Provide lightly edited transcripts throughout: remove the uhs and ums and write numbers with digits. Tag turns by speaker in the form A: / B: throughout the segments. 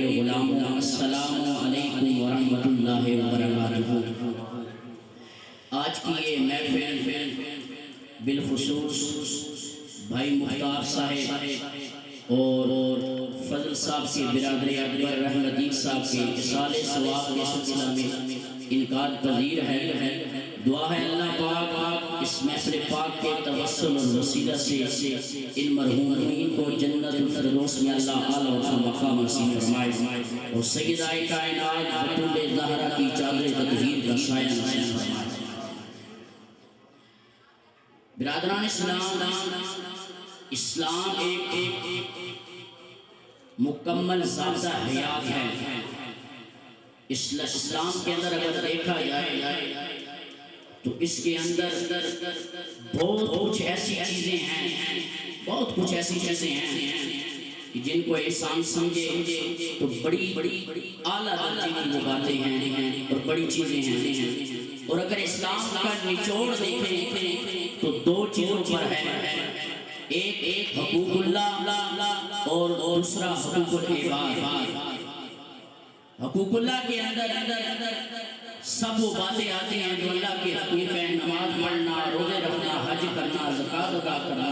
A: کے غلاموں، السلام علیکم ورحمۃ اللہ وبرکاتہ۔ آج کی یہ محفل بالخصوص بھائی مختار صاحب اور فضل صاحب کی برادری اکبر رحمدین صاحب کے اصال ثواب کے سلسلہ میں انعقاد پذیر ہے۔ دعا ہے اللہ پاک اس محفل پاک کے توسل اور وسیلہ سے ان مرحومین کو جنت الفردوس میں اللہ اعلیٰ و مقام نصیب فرمائے اور سیدہ کائنات بطول زہرا کی چادر تطہیر کا سایہ نصیب فرمائے۔ برادران اسلام ایک مکمل ذاتہ حیات ہے۔ اسلام کے اندر اگر دیکھا جائے تو اس کے اندر بہت کچھ ایسی چیزیں ہیں جن کو انسان سمجھے تو بڑی اعلیٰ درجے کی وہ باتیں ہیں اور بڑی چیزیں ہیں، اور اگر اسلام کا نچوڑ دیکھیں تو دو چیزوں پر ہے، ایک حقوق اللہ اور دوسرا حقوق العباد۔ حقوق اللہ کے اندر سب وہ باتیں آتی ہیں جو اللہ کے حقوق ہیں، نماز پڑھنا، روزے رکھنا، حج کرنا، زکوٰۃ ادا کرنا،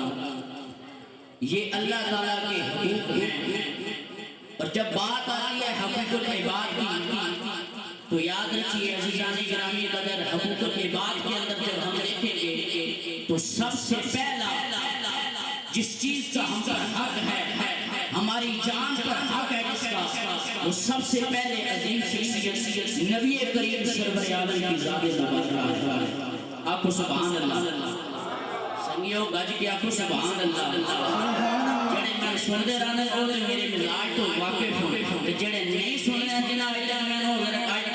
A: یہ اللہ تعالیٰ کے حقوق ہیں۔ اور جب بات آتی ہے حقوق العباد کی تو یاد رکھیے عزیزان گرامی قدر، حقوق العباد کے اندر جب ہم دیکھیں گے تو سب سے پہلا جس چیز کا ہم پر حق ہے، ہماری جان پر حق ہے جس کا، وہ سب سے پہلے عظیم شخصیت نبی کریم سرور عالم کی ذات مبارکہ ہے۔ آپ کو سبحان اللہ سنگیو گج کے، آپ کو سبحان اللہ۔ جڑے میں سندے رہنے اور میرے مزاج تو واقف ہوں، جڑے نہیں سننے جنہ ویلے میں نو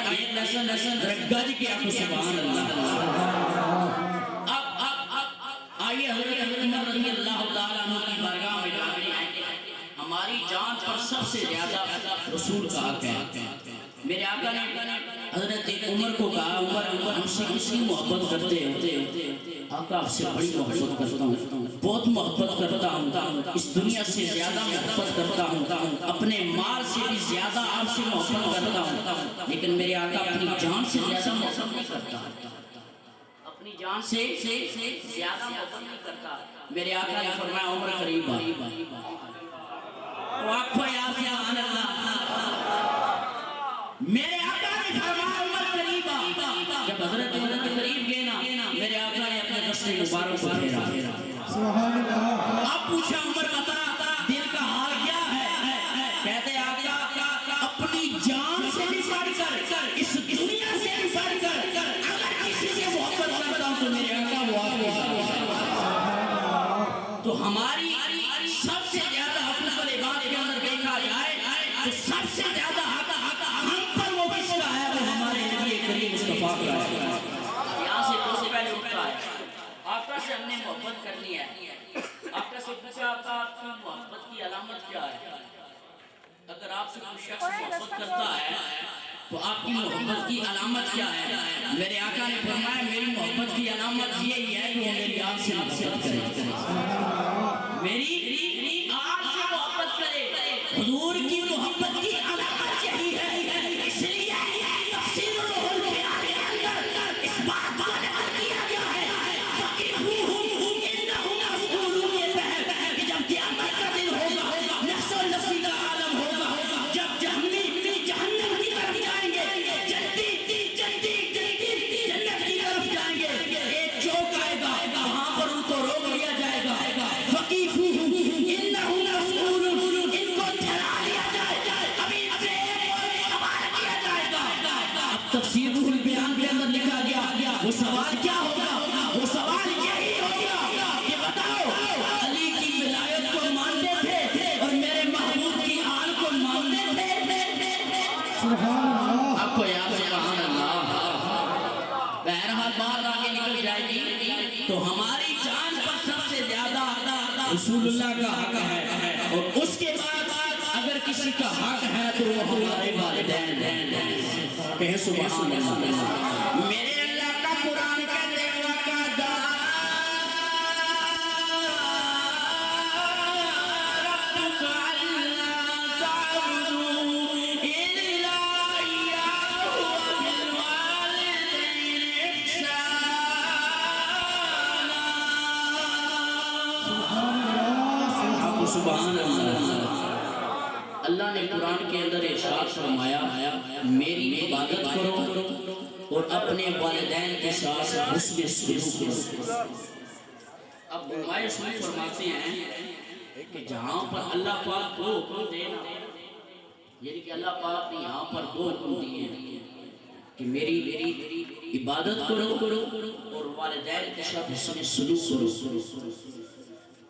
A: ایک لسن گج کے، آپ کو سبحان اللہ۔ آئیے حضرت عمر رضی اللہ تعالیٰ عنہ کی بارگاہ میں جاتے ہیں۔ ہماری جان پر سب سے زیادہ رسول کا حق ہے۔ میرے آقا نے حضرت عمر کو کہا، عمر ہم سے کسی محبت کرتے ہوتے؟ آقا آپ سے بڑی محبت کرتا ہوں، بہت محبت کرتا ہوں، اس دنیا سے زیادہ محبت کرتا ہوں، اپنے مال سے بھی زیادہ آپ سے محبت کرتا ہوں، لیکن میرے آقا اپنی جان سے زیادہ محبت نہیں کرتا، اپنی جان سے زیادہ محبت نہیں کرتا۔ میرے آقا نے فرمایا عمر قریب آ، واقفہ یا سبحان اللہ۔ میرے آقا نے فرمایا عمر قریب آ، جب حضرت عمر کے قریب گئے نا، میرے آقا نے اپنے دستے مبارک کو پھیرا۔ سبحان اللہ۔ اب پوچھا عمر بتا دل کا حال کیا ہے؟ کہتے آقا اپنی جان سے بھی بڑھ کر، اس دنیا سے بھی بڑھ کر اگر کسی سے محبت کرتا ہوں تو میرے آقا وہ آپ تو ہماری سب سے زیادہ حقوق العباد کے اندر دیکھا جائے تو سب سے زیادہ حق ہم پر وہ کس کا ہے؟ وہ ہمارے نبی کریم مصطفیٰ کا ہے۔ یہاں سے تو سے پہلے اٹھتا ہے، آقا سے ہم نے محبت کرنی ہے۔ آقا سے پوچھا آقا آپ کی محبت کی علامت کیا ہے؟ اگر آپ سے کوئی شخص محبت کرتا ہے تو آپ کی محبت کی علامت کیا ہے؟ میرے آقا نے فرمایا میری محبت کی علامت یہی ہے کہ وہ میری آنکھ سے محبت کرے، میری آنکھ سے محبت کرے۔ حضور کی محبت کی علامت یہی ہے، اس لیے تفسیر روح البیان کے اندر اس بات کو نقل کیا گیا ہے فَقِفُوهُمْ إِنَّهُمْ مَسْئُولُونَ، یہ بہر کہ جب قیامت کا دن ہوگا، نفس و نفسی کا عالم ہوگا، جب جہنم کی طرف جائیں گے، جنت کی طرف جائیں گے، ایک چوک آئے گا، وہاں پر ان کو روک لیا جائے گا، فَقِفُوهُمْ إِنَّهُمْ مَسْئُولُونَ، ان کو ٹھہرا لیا جائے، ابھی سے سوال کیا جائے گا۔ اب تفسیر روح البیان کے اندر لکھا گیا وہ سوال کیا ہوگا؟ وہ سوال یہی ہوگا کہ بتاؤ علی کی ولایت کو مانتے تھے اور میرے محبوب کی آل کو مانتے تھے؟ سبحان اللہ۔ آپ کو یاد ہے سبحان اللہ۔ بہرحال بات آگے نکل جائے گی تو ہماری جان پر سب سے زیادہ رسول اللہ کا حق ہے، اور اس کے بعد اگر کسی کا حق ہے تو وہ ہمارے والدین ہیں۔ کہیں سبحان اللہ۔ میرے اللہ کا قرآن کہتے ہیں وَقَضَىٰ رَبُّكَ أَلَّا تَعْبُدُوا قرآن کے اندر ارشاد فرمایا میری عبادت کرو اور اپنے والدین کے ساتھ حسن سلوک کرو۔ اب علماء سلوک فرماتے ہیں کہ جہاں پر اللہ پاک کو حکم دینا، یعنی کہ اللہ پاک نے یہاں پر دو حکم دیے ہیں کہ میری عبادت کرو اور والدین کے ساتھ حسن سلوک کرو۔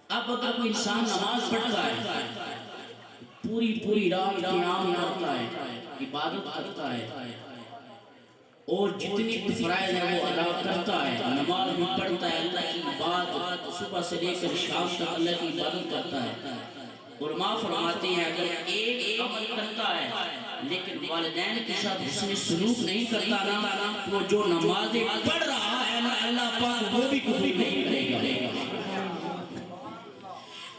A: اب اگر کوئی انسان نماز پڑھتا ہے، پوری رات قیام کرتا ہے، عبادت کرتا ہے اور جتنی بھی فرائض ہے وہ ادا کرتا ہے، نماز بھی پڑھتا ہے، اللہ کی عبادت صبح سے لے کر شام تک اللہ کی عبادت کرتا ہے، علماء فرماتے ہیں اگر ایک عمل کرتا ہے لیکن والدین کے ساتھ حسن سلوک نہیں کرتا نا، وہ جو نمازیں پڑھ رہا ہے نا اللہ پاک وہ بھی قبول نہیں کرے گا۔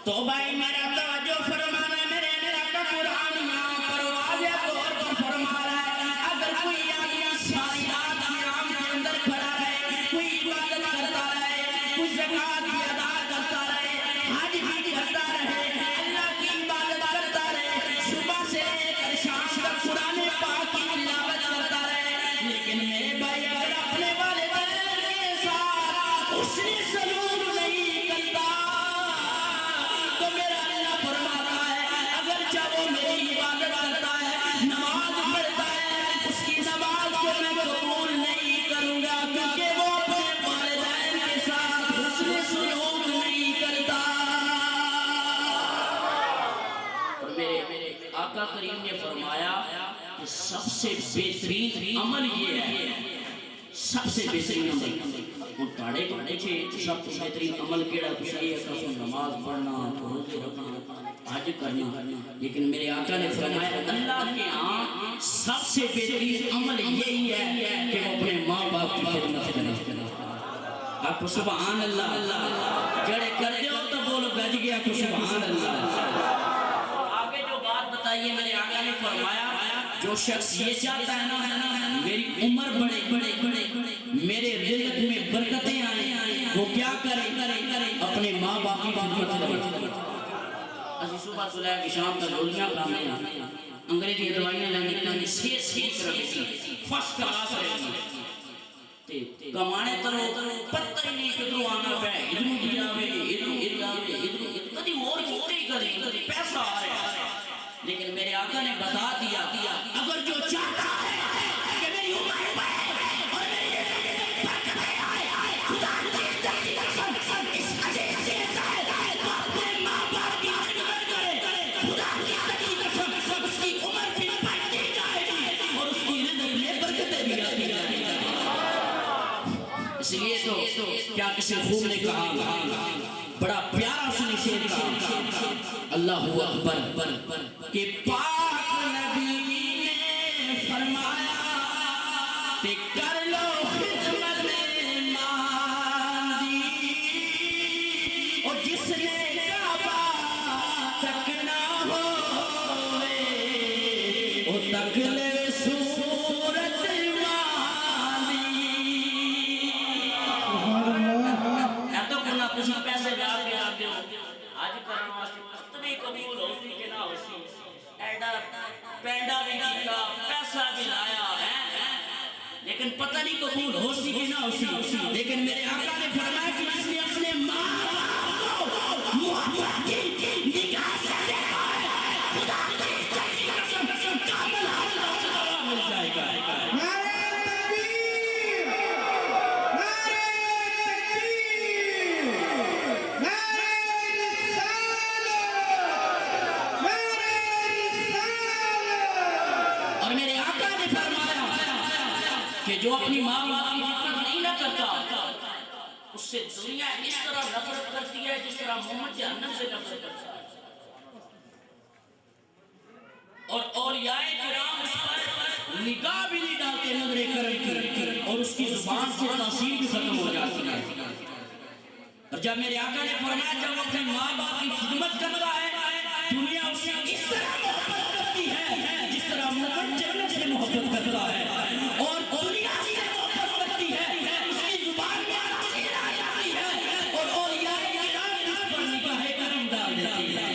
A: تو بھائی میرا توجہ فرمانا، میرا کا قرآن یہاں پر واضح طور پر فرما رہا ہے اگر کوئی آدمی ساری رات قیام کے اندر کھڑا رہے، کوئی عبادت کرتا رہے، کوئی زکوٰۃ بھی ادا کرتا رہے، حج بھی کرتا رہے، اللہ کی عبادت کرتا رہے، صبح سے لے کر شام تک قرآن پاک کی تلاوت کرتا رہے، لیکن میرے بھائی اگر اپنے والدین کے ساتھ حسن سلوک نہیں کرتا تو میرا اللہ فرما رہا ہے اگرچہ وہ میری عبادت کرتا ہے، نماز پڑھتا ہے، اس کی نماز کو میں قبول نہیں کروں گا کیونکہ وہ اپنے والدین کے ساتھ حسن سلوک نہیں کرتا۔ اور میرے آقا کریم نے فرمایا کہ سب سے بہترین عمل یہ ہے، سب سے بہترین عمل ان تاڑے کو پیچھے سب سے بہترین عمل کیڑا کچھ یہ ہے کہ نماز پڑھنا، روزے رکھنا، حج کرنا، لیکن میرے آقا نے فرمایا اللہ کے ہاں سب سے بہترین عمل یہی ہے کہ وہ اپنے ماں باپ کی خدمت کرنا۔ آپ کو سبحان اللہ جڑے کر دے ہو تو بولو گج گیا کہ سبحان اللہ۔ آگے جو بات بتائیے میرے آقا نے فرمایا جو شخص یہ چاہتا ہے نا میری عمر بڑے میرے رزق میں برکتیں آئیں، وہ کیا کرے؟ اپنے ماں باپ کی خدمت کرے۔ اسی صبح سے لے کے شام تک روزیاں کھانے ہیں، انگریزی دوائیاں لگی صحت رہی فرسٹ کلاس رہی، کمانے ترو پتہ ہی نہیں کدھروں آنا پہ، ادھروں بھی آوے، ادھروں آوے، کدھی اور چھوٹے ہی کدھی پیسہ آ رہا ہے، لیکن میرے آقا نے بتا دیا اگر جو چاہتا ہے کہ میری عمر بڑھے اور میری برکتیں آئے، خدا کی عزت کی قسم اس عزیز سے زائد تو اپنے ماں باپ کی خدمت کرے، خدا کی عزت کی قسم اس کی عمر بھی بڑھتی جائے گی اور اس کی رزق میں برکتیں بھی آتی جائیں گی۔ اس لیے تو کیا کسی خوب نے کہا، بڑا پیارا سنی شیر کہا، اللہ اکبر کہ پاک نبی نے فرمایا کہ کر لو خدمت ماندی، اور جس نے کعبہ تک نہ ہوئے وہ تک لے صورت ماندی۔ یا تو کنا کچھ پیسے لا کے آتے ہو آج کرنا اتنی قبول ہوتی کہ نہ ہوتی، ایڈا پینڈا بھی دیکھا، پیسہ بھی لایا ہے، لیکن پتہ نہیں قبول ہوتی کہ نہ ہوتی، لیکن میرے آقا نے فرمایا کہ جس نے اپنے ماں باپ کو محبت کی نگاہ سے دیکھا ہے، خدا کی عزت کی قسم کامل حال مل جائے گا۔ کہ جو اپنی ماں باپ کی خدمت نہیں نہ کرتا اس سے دنیا اس طرح نفرت کرتی ہے جس طرح محمد جہنم سے نفرت کرتا ہے، اور اولیاء کرام اس پر نگاہ بھی نہیں ڈالتے نظر کرم کی، اور اس کی زبان سے تاثیر بھی ختم ہو جاتی ہے۔ اور جب میرے آقا نے فرمایا جب اپنے ماں باپ کی خدمت کرتا ہے دنیا اس سے اس طرح محبت کرتی ہے جس طرح محمد جنت سے محبت کرتا ہے، اور دنیا سے محبت کرتی ہے اس کی زبان میں تاثیر آ جاتی ہے، اور اولیاء کرام اس پر نگاہ کرم ڈال دیتی ہے۔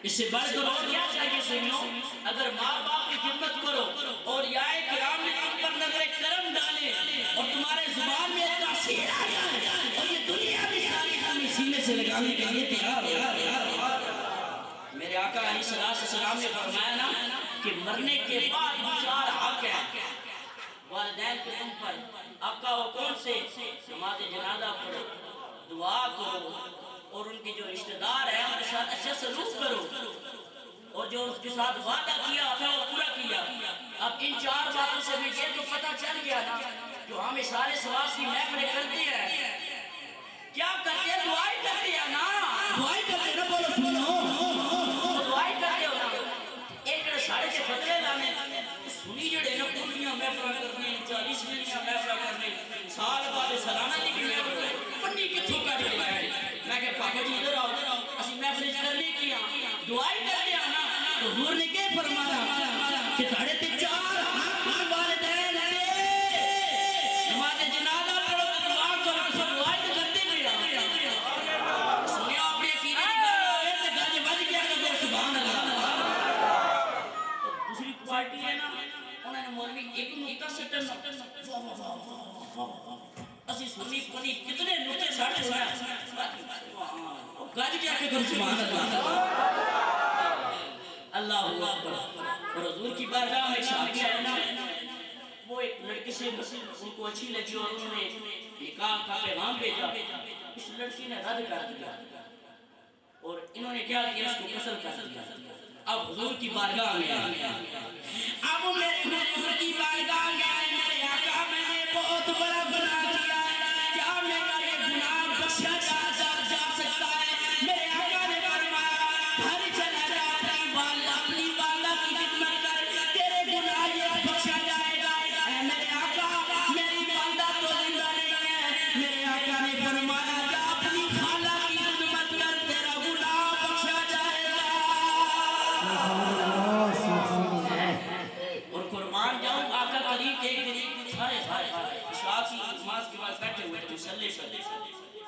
A: اس سے بڑھ کر اور کیا چاہیے؟ سنو، اگر ماں باپ کی خدمت کرو اور یا کرام نے تم پر نظر کرم ڈالے اور تمہارے زبان میں تاثیر آ جائے اور یہ دنیا بھی ساری ہمیں سینے سے لگانے کے لیے تیار ہو۔ میرے آقا علیہ السلام نے فرمایا نا کہ مرنے کے بعد 4 حق ہیں والدین کے تم پر۔ آقا وہ کون سے؟ نماز جنازہ پڑھو، دعا کرو اور ان کے جو رشتہ دار ہیں ان کے ساتھ اچھا سلوک کرو اور جو اس کے ساتھ وعدہ کیا تھا وہ پورا کیا۔ اب ان 4 باتوں سے بھی یہ تو پتہ چل گیا نا جو ہم سارے سواس کی محفلیں کرتے ہیں کیا کرتے ہیں؟ دعائی کرتے ہیں نا، دعائی کرتے ہیں نا، بولو سنو، دعائی کرتے ہو نا۔ ایک جڑا ساڑے کے فترے لانے سنی جڑے نا پوریاں محفلیں کرنے 40 ملیاں محفلیں کرنے سال بعد سالانہ کی محفلیں پنڈی کتھوں کر کے لائے۔ میں کہ پاپا جی ادھر آؤ اسی محفلیں کرنے کیا دعائی کرتے ہیں نا۔ تو حضور نے کیا فرمایا کہ تاڑے تے 4 حق والدین ہیں، نماز جنازہ پڑھو دعا کرو دعائی تو کرتے بھی سنیا اپنے عقیدے کی گل ہوئے تے گج بج گیا کہ سبحان اللہ۔ دوسری پارٹی ہے نا انہوں نے مولوی ایک نکتہ سٹن اسی سنی پنی کتنے نکتے ساڑھے سنایا گج کیا کہ سبحان اللہ اللہ اکبر۔ اور حضور کی بارگاہ میں شادی ہے نا وہ ایک لڑکی سے ان کو اچھی لگی اور انہوں نے نکاح کا پیغام بھیجا، اس لڑکی نے رد کر دیا اور انہوں نے کیا کیا اس کو قتل کر دیا۔ اب حضور کی بارگاہ میں اب میرے حضور کی بارگاہ میں میرے آقا میں نے بہت بڑا گناہ کیا ہے، کیا میرا یہ گناہ بخشا جا سکتا ہے؟ میرے آقا نے فرمایا گھر چلا جا اپنی والدہ کی خدمت کر، تیرے گناہ یہ بخشا جائے گا۔ اے میرے آقا میری والدہ تو زندہ نہیں ہے، میرے آقا نے فرمایا جا اپنی خالہ کی خدمت کر، تیرا گناہ بخشا جائے گا۔ اور قربان جاؤں آقا قریب ایک دن سارے عشاء کی نماز کے بعد بیٹھے ہوئے تھے صلی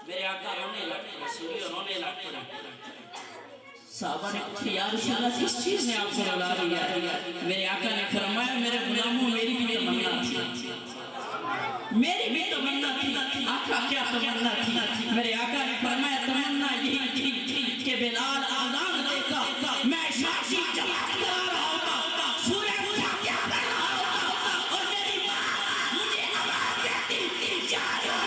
A: میرے آقا رونے لگ پڑے، سنی رونے لگ پڑے۔ صحابہ نے کہا یا رسول اللہ کس چیز نے آپ کو رلا دیا؟ میرے آقا نے فرمایا میرے غلاموں میری بھی تمنا تھی، میری بھی تمنا تھی۔ آقا کیا تمنا تھی؟ میرے آقا نے فرمایا تمنا یہی تھی کہ بلال آذان دیتا میں عشاء کی جماعت کرا رہا ہوتا، سورہ فاتحہ پڑھ رہا ہوتا اور میری ماں مجھے آواز دیتی جا رہا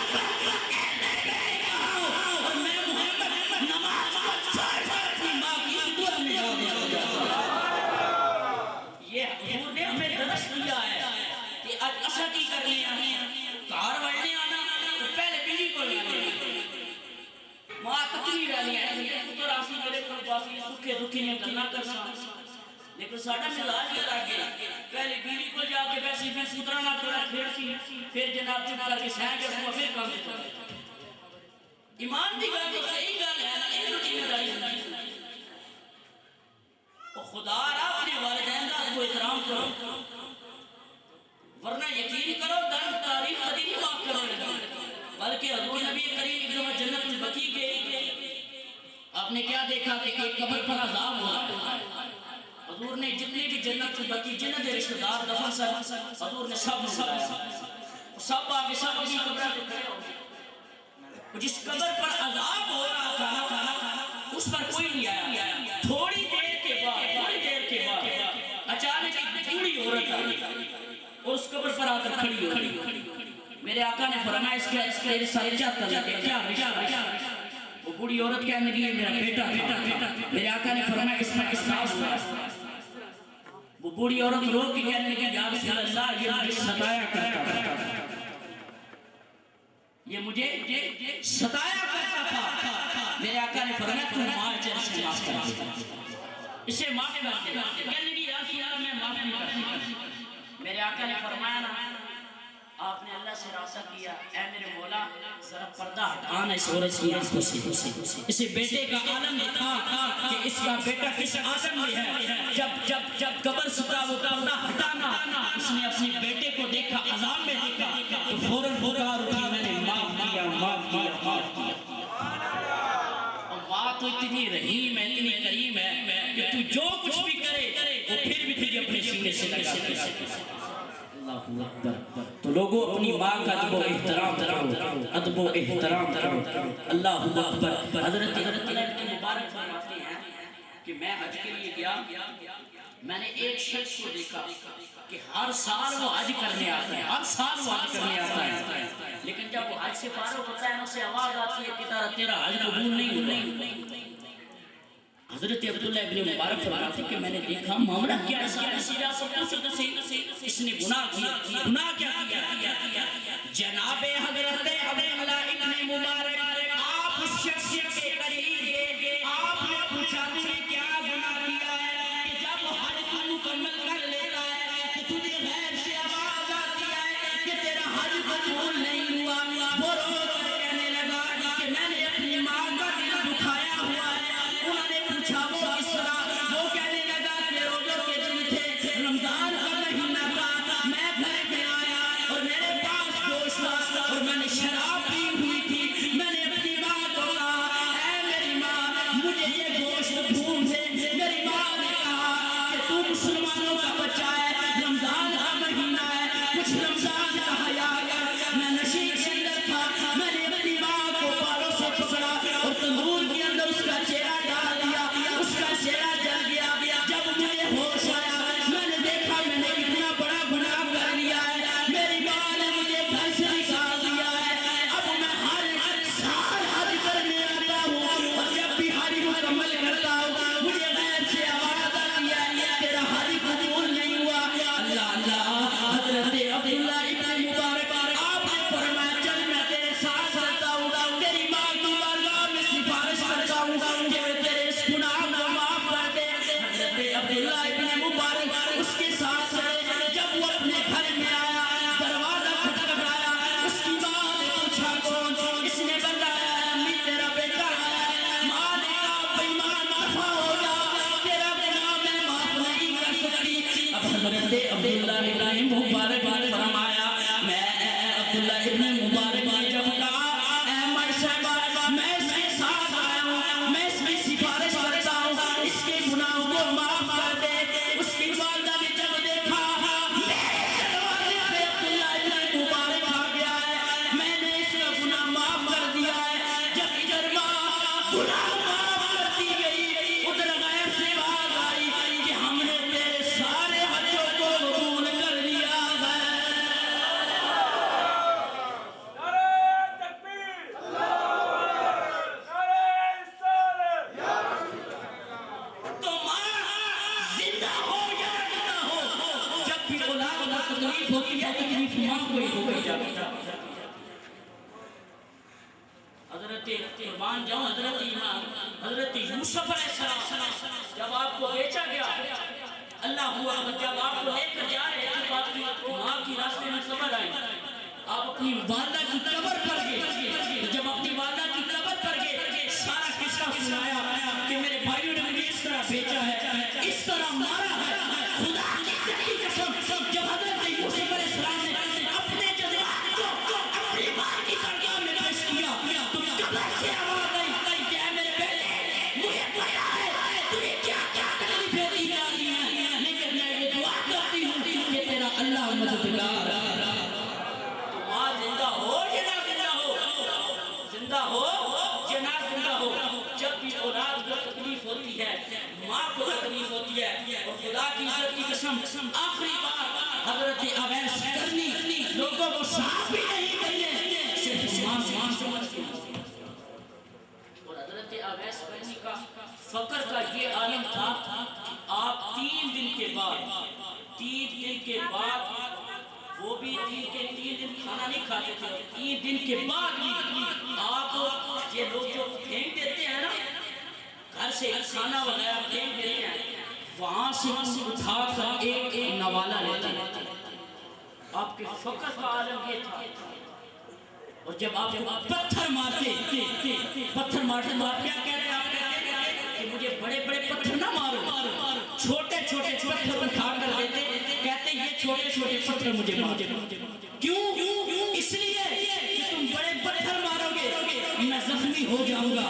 A: اور میں محمد نماز کو چھوڑ اپنی ماں کی خدمت میں آ گیا۔ یہ حضور نے ہمیں درس دیا ہے کہ آج ایسا کی کرنی ہے، کار وڑنے آنا پہلے بیوی کو لینا ماں تکلی رہنی ہے تو راسی میرے کو باسی سکھے دکھی نہیں کرنا کرنا، لیکن ساڑھا ملاج یہ رہ گیا پہلے بیوی کو جا کے ویسی پھر سترانا کرنا پھر جناب چپ کر کے سہن جسما پھر کام دیتا ہے۔ ایمان دی گل تو صحیح گل ہے ایک روٹین داری اور خدا را اپنے والدین کا کو احترام کرو ورنہ یقین کرو درد تعریف کبھی نہیں معاف کرو، بلکہ حضور نبی کریم ایک دفعہ جنت البقیع گئے، آپ نے کیا دیکھا کہ ایک قبر پر عذاب ہو رہا ہے۔ حضور نے جتنے بھی جنت البقیع جنت رشتہ دار دفن سر حضور نے سب بلایا، سب آگے سب اپنی قبر پہ کھڑے ہو گئے۔ جس قبر پر عذاب ہو رہا تھا اس پر کوئی نہیں آیا۔ تھوڑی دیر کے بعد اچانک ایک بوڑھی عورت آئی اور اس قبر پر آ کر کھڑی ہو۔ میرے آقا نے فرمایا اس کے ساتھ کیا تعلق ہے، کیا رشتہ؟ وہ بوڑھی عورت کہنے لگی میرا بیٹا تھا۔ میرے آقا نے فرمایا اس میں احساس ہوا۔ وہ بوڑھی عورت رو کے کہنے لگی یا رسول اللہ یہ مجھے ستایا کرتا تھا، یہ مجھے ستایا کرتا تھا۔ میرے آقا نے فرمایا تم ماں چل سے معاف کر دے، اسے معاف کر دے۔ کہنے لگی یا رسول اللہ میں معاف نہیں کر سکتا۔ میرے آقا نے فرمایا نا آپ نے اللہ سے رابطہ کیا اے میرے مولا ذرا پردہ ہٹانا اس عورت کی آنکھوں سے، اسے بیٹے کا عالم دکھا کہ اس کا بیٹا کس عالم میں ہے۔ جب قبر ستا وہ پردہ ہٹانا اس نے اپنے بیٹے کو دیکھا عذاب میں دیکھا تو فوراً پکار اٹھی میں نے معاف کیا معاف کیا معاف کیا۔ اور ماں تو اتنی رحیم ہے اتنی کریم ہے کہ تو جو کچھ بھی کرے کمرے سے لگا اللہ اکبر. تو لوگوں اپنی ماں کا ادب و احترام کرو, ادب و احترام کرو. اللہ اکبر. حضرت مبارک فرماتے ہیں کہ میں حج کے لیے گیا, میں نے ایک شخص کو دیکھا کہ ہر سال وہ حج کرنے آتا ہے, ہر سال وہ حج کرنے آتا ہے, لیکن جب وہ حج سے فارغ ہوتا ہے اسے آواز آتی ہے کہ تیرا حج قبول نہیں ہوا. حضرت عبداللہ ابن مبارک فرماتے کہ میں نے دیکھا معاملہ کیا ہے, اس نے گناہ کیا کیا. جناب حضرت عبداللہ ابن مبارک آپ اس شخص کے قریب گئے, آپ نے پوچھا تم نے کیا گناہ کیا ہے کہ جب حج تو مکمل کر لیتا ہے کہ تجھے غیر سے آواز آتی ہے کہ تیرا حج قبول نہیں ہوا. وہ رو کر کہنے لگا کہ میں نے اپنی ماں کا دل دکھایا ہوا ہے. انہوں نے پوچھا وہ کس طرح؟ وہ کہنے لگا کہ روزوں کے دن تھے, رمضان کا مہینہ تھا, میں گھر میں آیا اور میرے پاس گوشت تھا اور میں نے شراب پی ہوئی تھی. میں نے اپنی ماں کو کہا اے میری ماں مجھے یہ گوشت ڈھونڈ دے. میری ماں نے کہا کہ تو مسلمانوں کا بچہ ہے, رمضان کا مہینہ ہے, کچھ رمضان کا حیا کر. میں نشے کے اندر تھا, میں نے اپنی ماں کو بالوں سے پکڑا اور تندور کے اندر اس کا چہرہ ڈال دیا, اس کا چہرہ جل گیا. جب مجھے ہوش آیا میں نے دیکھا میں نے اتنا بڑا گناہ کر لیا ہے, میری ماں نے مجھے گھر سے نکال دیا ہے. اب میں ہر سال حج کرنے آتا ہوں اور جب بھی حج مکمل کرتا ہوں مجھے غیر سے آواز آتی ہے تیرا حج قبول نہیں ہوا. اللہ اللہ. حضرت عبداللہ ابن مبارک آپ نے فرمایا چل میں تیرے ساتھ چلتا ہوں, تیری ماں کی بارگاہ میں سفارش کرتا ہوں کہ وہ تیرے اس گناہ کو معاف کر دے. حضرت عبداللہ ابن مبارک اس کے ساتھ چلے. جب وہ اپنے گھر میں آیا دروازہ کھٹکھٹایا, اس کی ماں نے پوچھا کون؟ اس نے بتایا امی تیرا بیٹا ہے. ماں نے کہا بھئی ماں معاف ہو جا, تیرا گناہ میں معاف نہیں کر سکتی. اب حضرت عبداللہ ابن مبارک نے فرمایا میں عبداللہ ابن مبارک نے جب کہا اے مائی صاحبہ میں اس کے ساتھ آیا ہوں, میں اس کی سفارش کرتا ہوں, اس کے گناہوں کو معاف کر دے. اس کی والدہ نے جب دیکھا میرے دروازے پہ عبداللہ ابن مبارک آ گیا ہے, میں نے اس کا گناہ معاف کر دیا ہے. جب ادھر ماں گناہ معاف کرتی گئی ادھر غیر سے آواز آئی کہ ہم نے تیرے سارے حجوں کو قبول کر لیا ہے. تو ماں زندہ ہو یا نہ ہو, جب بھی اولاد کو تکلیف ہوتی ہے تکلیف ماں کو ہی ہو گئی جاتی ہے. حضرت قربان جاؤں حضرت امام حضرت یوسف علیہ السلام جب آپ کو بیچا گیا, اللہ ہوا جب آپ کو لے کر جا رہے تھے آپ کی ماں کی راستے میں قبر آئی, آپ اپنی والدہ کی قبر پر گئے. جب اپنی والدہ کی قبر پر گئے سارا قصہ سنایا کہ میرے بھائیوں نے مجھے اس طرح بیچا ہے, اس طرح مارا ہے. خدا کی سچی قسم جب حضرت یوسف علیہ السلام نے اپنے جذبات کو اپنی ماں کی درگاہ میں پیش کیا تو قبر سے آواز آئی کہ اے میرے بیٹے مجھے پتا ہے تجھے کیا کیا تکلیفیں دی جا رہی ہیں, لیکن میں یہ دعا کرتی ہوں کہ تیرا اللہ مددگار. ماں زندہ ہو یا نہ زندہ ہو, زندہ ہو یا نہ زندہ ہو, جب بھی اولاد کو تکلیف ہوتی ہے ماں کو تکلیف ہوتی ہے. اور خدا کی عزت کی قسم آخری بات حضرت اویس کرنی لوگوں کو صاف بھی نہیں کہیے, صرف ماں سمجھتی ہیں. اور حضرت اویس کرنی کا فقر کا یہ عالم تھا کہ آپ 3 دن کے بعد وہ بھی 3 دن کھانا نہیں کھاتے تھے. 3 دن کے بعد بھی آپ یہ لوگ جو پھینک دیتے ہیں نا گھر سے کھانا وغیرہ پھینک دیتے ہیں, وہاں سے اٹھا کر ایک نوالا لیتے ہیں. آپ کے فقر کا عالم یہ تھا. اور جب آپ پتھر مارتے تو آپ کیا کہتے ہیں؟ آپ کہتے ہیں کہ مجھے بڑے بڑے پتھر نہ مارو, چھوٹے چھوٹے پتھر اٹھا کر دیتے, کہتے یہ چھوٹے چھوٹے پتھر مجھے مارو. کیوں؟ اس لیے کہ تم بڑے پتھر مارو گے میں زخمی ہو جاؤں گا,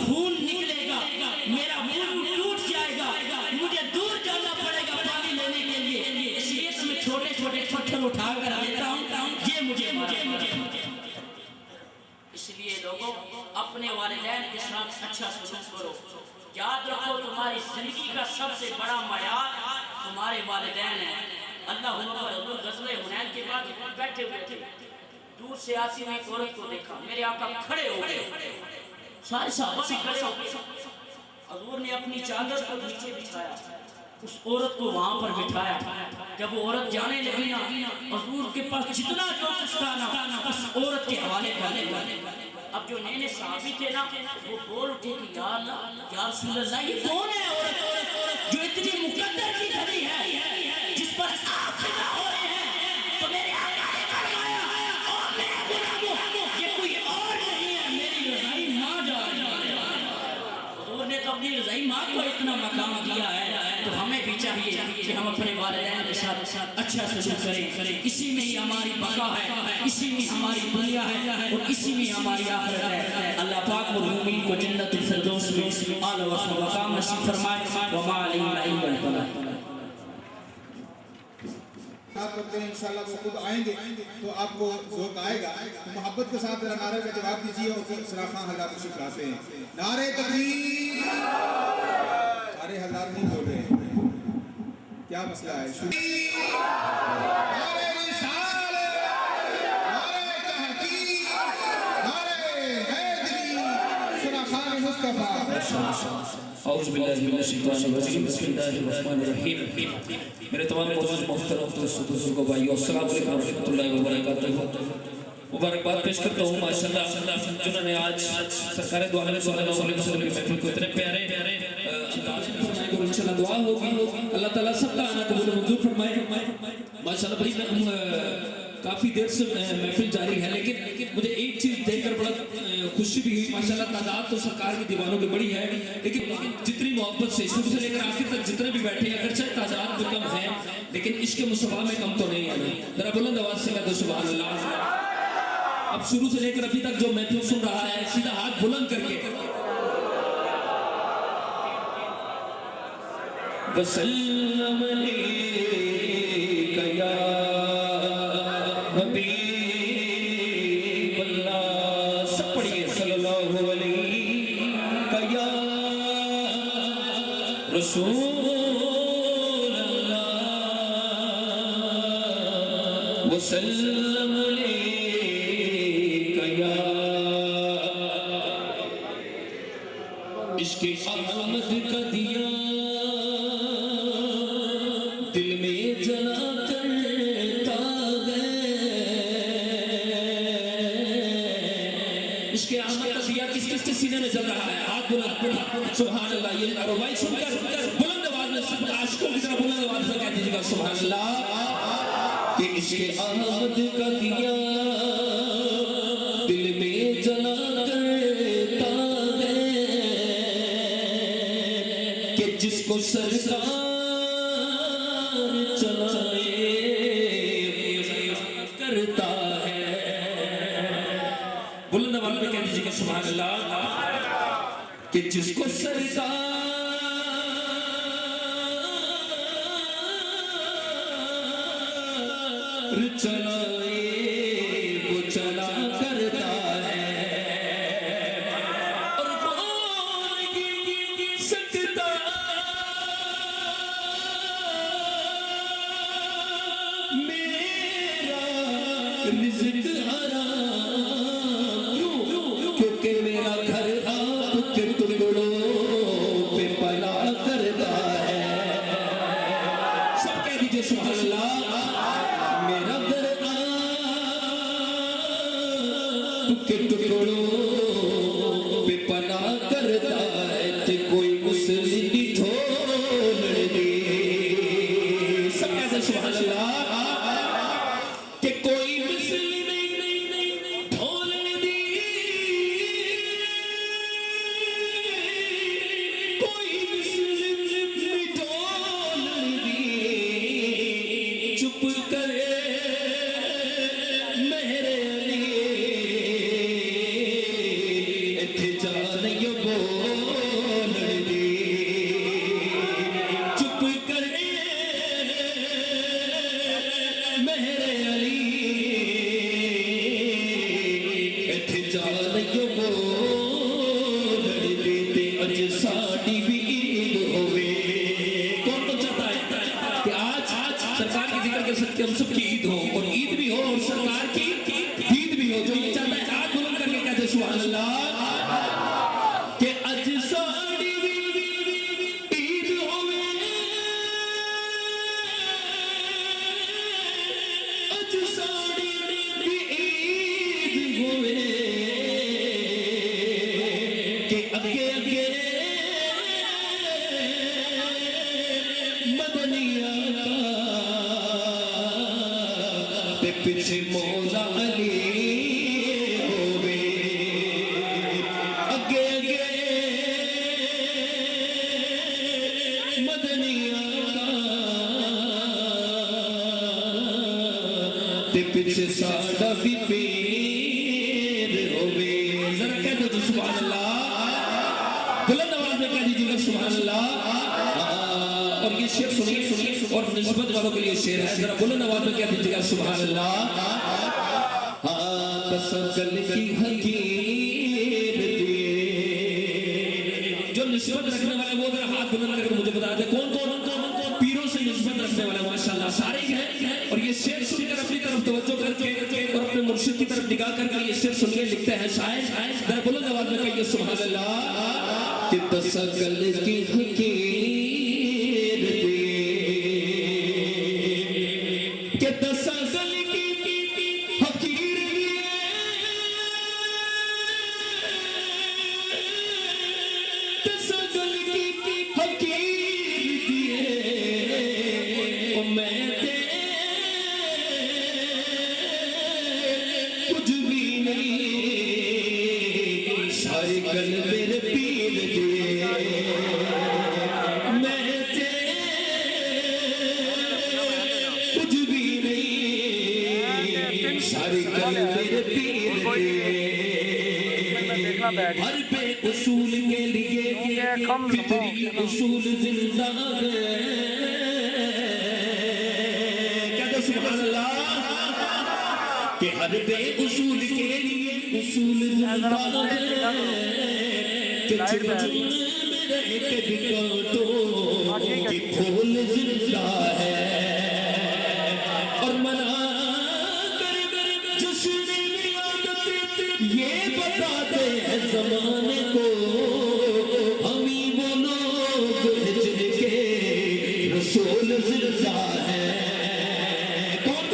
A: خون نکلے گا, میرا منہ ٹوٹ جائے گا, مجھے دور جانا پڑے گا پانی لینے کے لیے. پتھر اٹھا کر لیتا ہوں، یہ مجھے اس لیے لوگوں اپنے والدین کے ساتھ اچھا سلوک کرو. یاد رکھو تمہاری زندگی کا سب سے بڑا معیار تمہارے والدین ہیں. اللہ حضور غزوہ حنین کے بعد بیٹھے ہوئے تھے، دور سے آتی ہوئی ایک عورت کو دیکھا، میرے آقا کھڑے ہو گئے، سارے صحابہ بھی کھڑے ہو گئے. حضور نے اپنی چادر کو نیچے بچھایا، اس عورت کو وہاں پر بٹھایا. جب وہ عورت جانے لگی نا، حضور کے پاس جتنا جو کچھ تھا نا اس عورت کے حوالے کر دیا. اب جو نئے صحابی تھے نا وہ بول اٹھے کہ یا اللہ یا رسول اللہ، یہ کون ہے عورت جو اتنی مقدر کی کھڑی ہے، جس پر آپ فدا ہو رہے ہیں؟ تو میرے آقا نے فرمایا اور میرے غلاموں، یہ کوئی اور نہیں ہے، میری رضائی ماں جا رہی ہے. حضور نے تو اپنی رضائی ماں کو اتنا مقام دیا ہے، تو ہمیں بھی چاہیے کہ ہم اپنے والدین کے ساتھ اچھا سلوک کریں. اسی میں ہی ہماری بقا ہے، اسی میں ہماری دنیا ہے، اور اسی میں ہماری آخرت ہے. اللہ پاک مرحومین کو جنت الفردوس میں اعلی و افضل مقام نصیب فرمائے. وما علینا الا البلاغ.
B: آپ کرتے ہیں انشاءاللہ وہ خود آئیں گے تو آپ کو ذوق آئے گا. محبت کے ساتھ ذرا نعرے کا جواب دیجیے اور سراخ خان حضرات کو شکراتے ہیں. نعرے تکبیر. سارے حضرات نہیں بول رہے ہیں، کیا مسئلہ ہے؟ نعرے رسالت، نعرے تحقیق، نعرے حیدری، سراخ خان مصطفیٰ.
C: اعوذ باللہ من الشیطان الرجیم، بسم اللہ الرحمن الرحیم. میرے تمام معزز محترم دوستوں کو بھائیو، السلام علیکم ورحمۃ اللہ وبرکاتہ. مبارکباد پیش کرتا ہوں ماشاءاللہ جنہوں نے آج سرکار دو عالم صلی اللہ علیہ وسلم کی محفل کو اتنے پیارے انداز میں سنائے گا. انشاءاللہ دعا ہوگی اللہ تعالیٰ سب کا آنا قبول منظور فرمائے. ماشاءاللہ بھائی کافی دیر سے محفل جاری ہے، لیکن مجھے ایک چیز دیکھ کر بڑا خوشی بھی ہوئی. ماشاءاللہ تعداد تو سرکار کی دیوانوں کی بڑی ہے، لیکن جتنی محبت سے شروع سے لے کر آخر تک جتنے بھی بیٹھے ہیں، اگرچہ تعداد بھی کم ہے لیکن عشق مصطفیٰ میں کم تو نہیں ہے. ذرا بلند آواز سے کہہ دو سبحان اللہ. اب شروع سے لے کر ابھی تک جو محفل سن رہا ہے سیدھا ہاتھ بلند کر کے وسلم علیک یا حبیب اللہ. سب پڑھیے صلی اللہ علیہ یا رسول اللہ وسلم علیک یا عشق احمد کا دیا دل میں جلا کرتا ہے. عشق احمد کا دیا کس کس کے سینے میں جل رہا ہے؟ ہاتھ بلند سبحان اللہ. یہ روائی سن کر بلند آواز میں سب عاشقوں کی طرح بلند آواز میں کہہ دیجیے گا سبحان اللہ. کہ عشق احمد کا دیا دل میں جلا کرتا ہے کہ جس کو سرکار کرتا ہے. بلند آواز میں کہہ دیجیے کہ سبحان اللہ. کہ جس کو سرکار چلائے وہ چلا کرتا ہے. اور کون سکتا میرا رزق حرام، کیونکہ میرا گھر آپ کے ٹکڑوں پہ پلا کرتا ہے. سب کہہ دیجئے سبحان اللہ. میرا گھر آپ کے ٹکڑوں پہ پلا کرتا ہے کہ کوئی مسلم چھوڑ دے. سب کہتے ہیں سبحان اللہ. کہ کوئی مسلم ڈھول دی، کوئی مسلم ڈھول دی، چپ کرے میرے لیے اتھے جانیو بولن دی. چپ کرے میرے سرکار کی ذکر کے ساتھ ہم سب کی عید ہو اور عید بھی ہو اور سرکار کی عید بھی ہو. جو یہ چاہتا ہے ہاتھ بلند کر کے کہتے سبحان اللہ کہ اج ساڑی عید ہوئے اج ساڑی عید ہوئے کہ اگے اگے مدنیہ تے پیچھے مولا علی ہوئے اگے اگے مدنیہ تے پیچھے ساڑا بھی پیر ہوئے. ذرا کہہ دو تو سبحان اللہ, بلند آواز میں کہہ دیجیے گا سبحان اللہ. اور یہ شعر سنیے اور نسبت والوں کے لیے شعر ہے, ذرا بلند آواز میں کہہ دیجیے گا سبحان اللہ. تسکل کی حقیر دیے جو نسبت رکھنے والے وہ ذرا ہاتھ بلند کر کے مجھے بتا دیں کون پیروں سے نسبت رکھنے والے ماشاءاللہ سارے ہی ہیں. اور یہ شعر سن کر اپنی طرف توجہ کر کے اور اپنے مرشد کی طرف نگاہ کر کے یہ شعر سن کے لکھتے ہیں شاعر. ذرا بلند آواز میں کہیے سبحان اللہ کہ تسکل کی حقیر دیے کہ تسکل کی حقیر دیے تسکل کی حقیر دیے او میں تے کچھ بھی نہیں ساری گل میرے پیر دیے میں تے کچھ بھی نہیں ساری گل میرے پیر دیے. ہر بے اصول کے لیے فطری اصول زندہ ہے. کہتے سبحان اللہ کہ ہر بے اصول کے لیے اصول زندہ ہے کہ چپ میں رہ کے بھی کاٹو کہ پھول زندہ ہے. اور منا کر جشن ولادت یہ بتاتے ہیں زمانے کو ہم ہی وہ لوگ ہیں جن کے رسول زندہ ہے. کون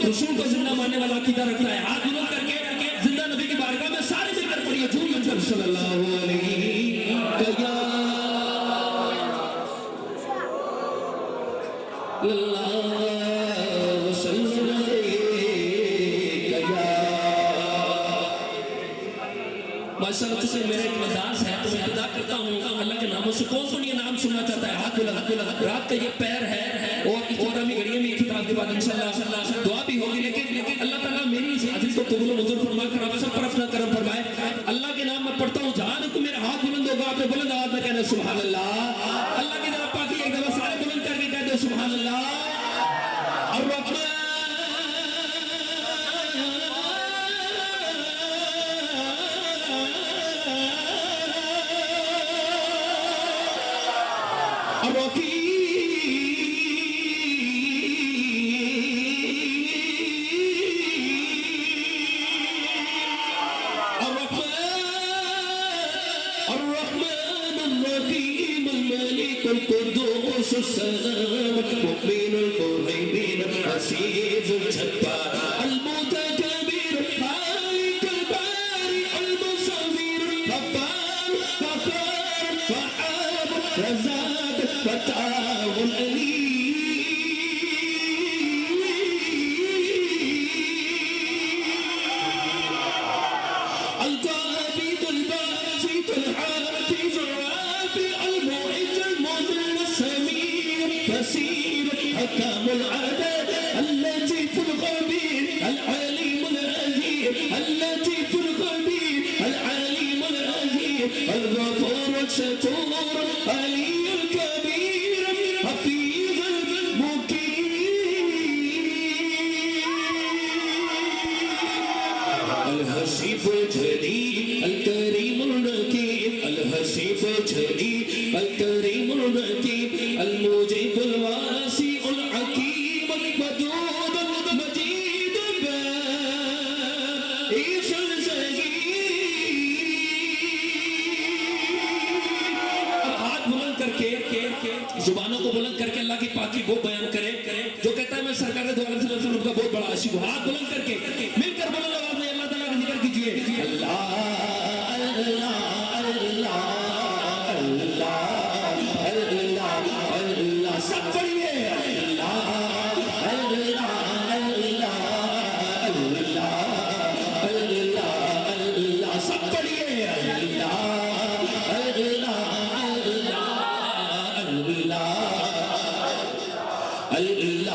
C: رسول کو زندہ ماننے والا عقیدہ رکھتا ہے؟ ہاتھ بلند کر کے زندہ نبی کی بارگاہ میں سارے مل کر پڑھیے جھوم جھوم کر صلی اللہ علیہ وسلم. ماشاءاللہ چونکہ میرا ایک مدارس ہے تو میں ابتدا کرتا ہوں اللہ کے ناموں سے. کون یہ نام سننا چاہتا ہے؟ ہاتھ بلند. رات کا یہ پیر ہے اور اختتامی گھڑیوں میں اختتام کے بعد انشاءاللہ دعا بھی ہوگی. لیکن اللہ تعالیٰ میری اس حاضری کو قبول و منظور فرما کر آپ سب پر اپنا کرم فرمائے. اللہ کے نام میں پڑھتا ہوں, جہاں کو میرا ہاتھ بلند ہوگا آپ نے بلند آواز میں کہنا سبحان اللہ. اللہ کی طرف پاکی ایک دفعہ سارے بلند کر کے کہہ دو سبحان اللہ. الرحمن القدوس السلام المؤمن المهيمن العزيز الجبار المتكبر خالق الباري المصور الغفار غفار وهاب رزاق فتاح العليم القابض الباسط الحافظ الرافع المعز المذل السميع بصير حكام العدل اللطيف الخبير العليم العزيز اللطيف الخبير العليم العزيز الغفور الشكور علي الكبير حفيظ الحسيب الجليل الكريم الرقيب الحسيب الجليل الكريم الرقيب المجيب الواسع الحكيم جو کہتا ہے میں سرکار دو عالم صلی اللہ علیہ وسلم کا بہت بڑا عاشق ہوں. ہاتھ بلند کر کے مل کر بلند آواز میں اللہ تعالیٰ کا ذکر کیجئے. اللہ اللہ اللہ اللہ اللہ اللہ. سب پڑھیے اللہ اللہ اللہ اللہ اللہ اللہ. سب پڑھیے اللہ اللہ اللہ اللہ اللہ.